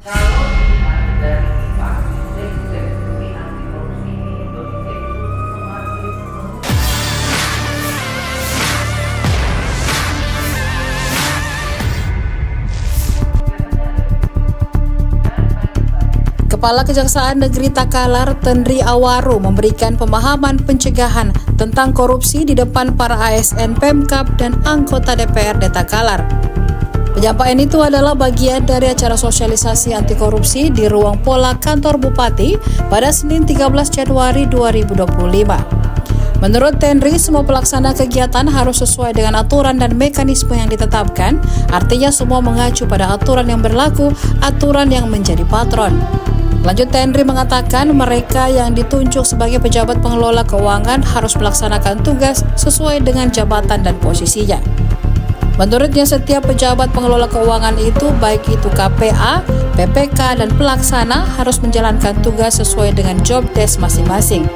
Kalau dilihat dari Pak Deteksi Anti Korupsi Indonesia itu semakin Kepala Kejaksaan Negeri Takalar, Tendri Awaru, memberikan pemahaman pencegahan tentang korupsi di depan para ASN Pemkab dan anggota DPRD Takalar. Penyampaian itu adalah bagian dari acara sosialisasi anti korupsi di ruang pola kantor Bupati pada Senin 13 Januari 2025. Menurut Tendri, semua pelaksana kegiatan harus sesuai dengan aturan dan mekanisme yang ditetapkan, artinya semua mengacu pada aturan yang berlaku, aturan yang menjadi patron. Lanjut, Tendri mengatakan mereka yang ditunjuk sebagai pejabat pengelola keuangan harus melaksanakan tugas sesuai dengan jabatan dan posisinya. Menurutnya, setiap pejabat pengelola keuangan itu, baik itu KPA, PPK, dan pelaksana, harus menjalankan tugas sesuai dengan job desk masing-masing.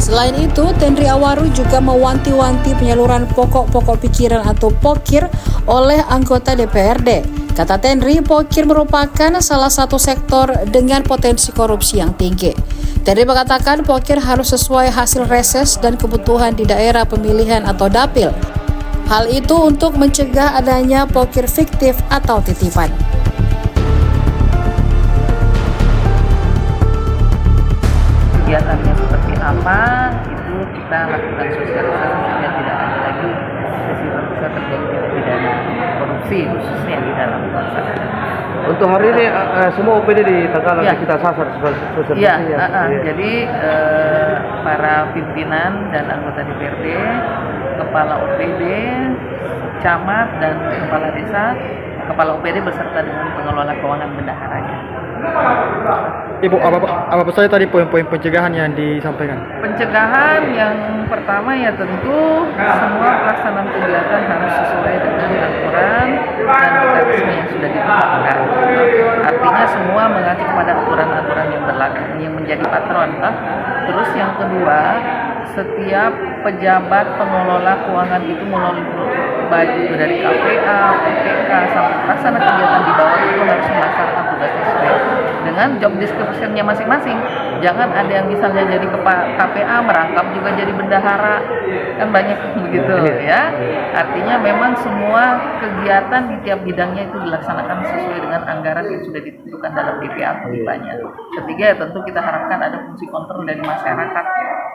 Selain itu, Tendri Awaru juga mewanti-wanti penyaluran pokok-pokok pikiran atau POKIR oleh anggota DPRD. Kata Tendri, POKIR merupakan salah satu sektor dengan potensi korupsi yang tinggi. Tendri mengatakan POKIR harus sesuai hasil reses dan kebutuhan di daerah pemilihan atau dapil. Hal itu untuk mencegah adanya POKIR fiktif atau titipan. kegiatannya seperti apa, itu kita lakukan sosialisasi supaya tidak ada lagi sisi terjadi pidana korupsi khususnya di dalam pelaksanaan. Untuk hari ini semua OPD di Takalar Ya. kita sasar sosialisasi. Ya, jadi para pimpinan dan anggota DPRD, kepala OPD, camat dan kepala desa, kepala OPD beserta dengan pengelola keuangan bendaharanya. Ibu, apa saja tadi poin-poin pencegahan yang disampaikan? Pencegahan yang pertama ya tentu semua pelaksanaan kegiatan harus sesuai dengan aturan dan mekanisme yang sudah ditetapkan. Artinya semua mengacu kepada aturan-aturan yang berlaku yang menjadi patron. Terus yang kedua, setiap pejabat pengelola keuangan itu melalui baik itu dari KPA, PPK sampai pelaksana kegiatan di bawah itu harus melaksanakan tugasnya sesuai dengan job description-nya masing-masing. Jangan ada yang misalnya jadi KPA merangkap juga jadi bendahara, kan banyak begitu ya. Artinya memang semua kegiatan di tiap bidangnya itu dilaksanakan sesuai dengan anggaran yang sudah ditentukan dalam DPA penilaiannya. Ketiga ya tentu kita harapkan ada fungsi kontrol dari masyarakat.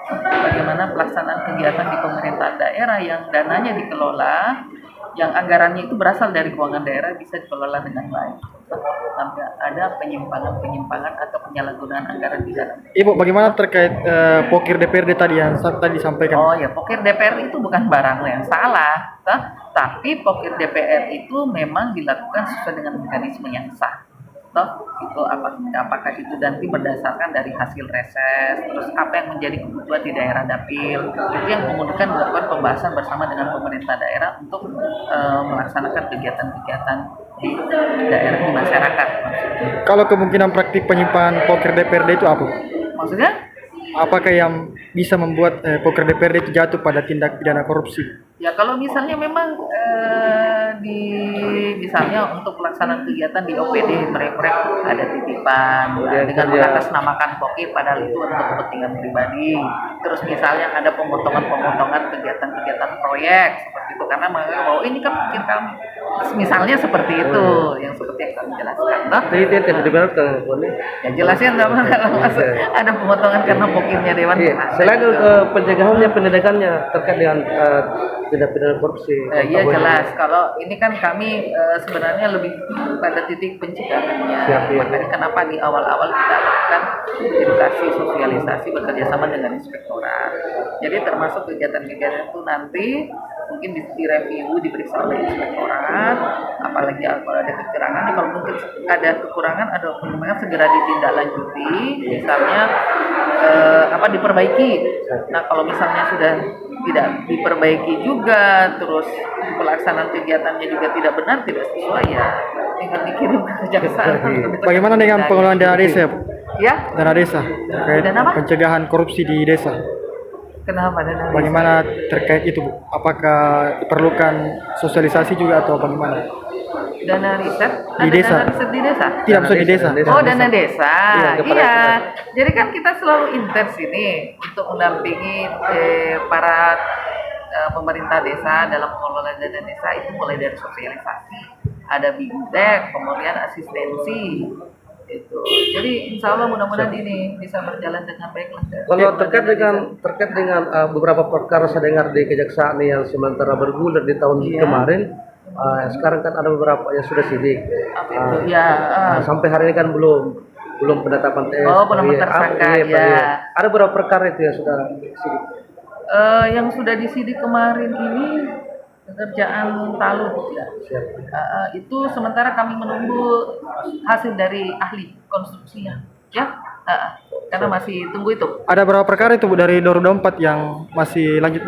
Bagaimana pelaksanaan kegiatan di pemerintahan daerah yang dananya dikelola, yang anggarannya itu berasal dari keuangan daerah bisa dikelola dengan baik. Sampai ada penyimpangan atau penyalahgunaan anggaran di dalam. Ibu, bagaimana terkait POKIR DPRD tadi yang tadi disampaikan? Oh ya, POKIR DPR itu bukan barang yang salah, tapi POKIR DPR itu memang dilakukan sesuai dengan mekanisme yang sah. Itu apakah itu nanti berdasarkan dari hasil reses, terus apa yang menjadi kebutuhan di daerah dapil, itu yang kemudian dilakukan pembahasan bersama dengan pemerintah daerah untuk melaksanakan kegiatan-kegiatan di daerah di masyarakat. Kalau kemungkinan praktik penyimpangan POKIR DPRD itu apa? Maksudnya? Apakah yang bisa membuat POKIR DPRD itu jatuh pada tindak pidana korupsi? Ya kalau misalnya memang misalnya untuk pelaksanaan kegiatan di OPD mereka ada titipan dengan mengatasnamakan POKIR padahal itu untuk kepentingan pribadi. Terus misalnya ada pemotongan kegiatan-kegiatan proyek seperti itu karena menganggap bahwa ini kan POKIR kami. Misalnya seperti itu yang seperti yang kami jelaskan. Jadi itu tidak dibenarkan, Ya jelasnya nggak kalau ada pemotongan karena POKIR-nya Dewan. Selain pencegahannya, penindakannya terkait dengan tindak pidana korupsi. Iya jelas. Kalau ini kan kami sebenarnya lebih pada titik pencegahannya. Makanya kenapa di awal-awal kita lakukan edukasi sosialisasi bekerjasama dengan inspektorat. Jadi termasuk kegiatan-kegiatan itu nanti mungkin direview, diperiksa oleh inspektorat. Apalagi kalau ada kekurangan, kalau mungkin ada kekurangan, ada kekurangan segera ditindaklanjuti. Misalnya diperbaiki. Nah kalau misalnya sudah tidak diperbaiki juga, terus pelaksanaan kegiatannya juga tidak benar, tidak sesuai ya tinggal dikirim ke kejaksaan. Bagaimana dengan pengelolaan dana desa, Bu? Ya? Dana desa terkait pencegahan korupsi di desa. Kenapa dana desa? Bagaimana terkait itu, Bu? Apakah diperlukan sosialisasi juga atau bagaimana? Dana riset? Di desa. Dana riset di desa? Tidak masuk di desa. Oh, dana desa. Iya, kepala Iya. desa. Jadi kan kita selalu intens ini untuk mendampingi para pemerintah desa dalam pengelolaan dana desa, itu mulai dari sosialisasi, ada bimtek, kemudian asistensi. Itu. Jadi insya Allah mudah-mudahan ini bisa berjalan dengan baik lah. Kalau terkait dengan beberapa perkara saya dengar di kejaksaan yang sementara bergulir di tahun kemarin, sekarang kan ada beberapa yang sudah sidik. Sampai hari ini kan belum penetapan TS. Oh, belum tersangka, ya. Ada beberapa perkara itu yang sudah sidik. Yang sudah disidik kemarin ini pekerjaan talut ya. Itu sementara kami menunggu hasil dari ahli konstruksinya ya. Karena masih tunggu itu. Ada berapa perkara itu Bu dari 2024 yang masih lanjut?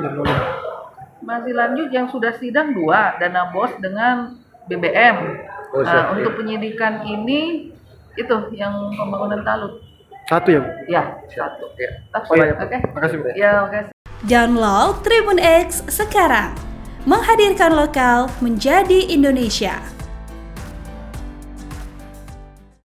Masih lanjut yang sudah sidang 2, dana BOS dengan BBM. Untuk penyidikan ini itu yang pembangunan talut. 1 ya Bu? Ya, 1. Oke. Makasih Bu. Ya, oke. Download Tribun X sekarang. Menghadirkan lokal menjadi Indonesia.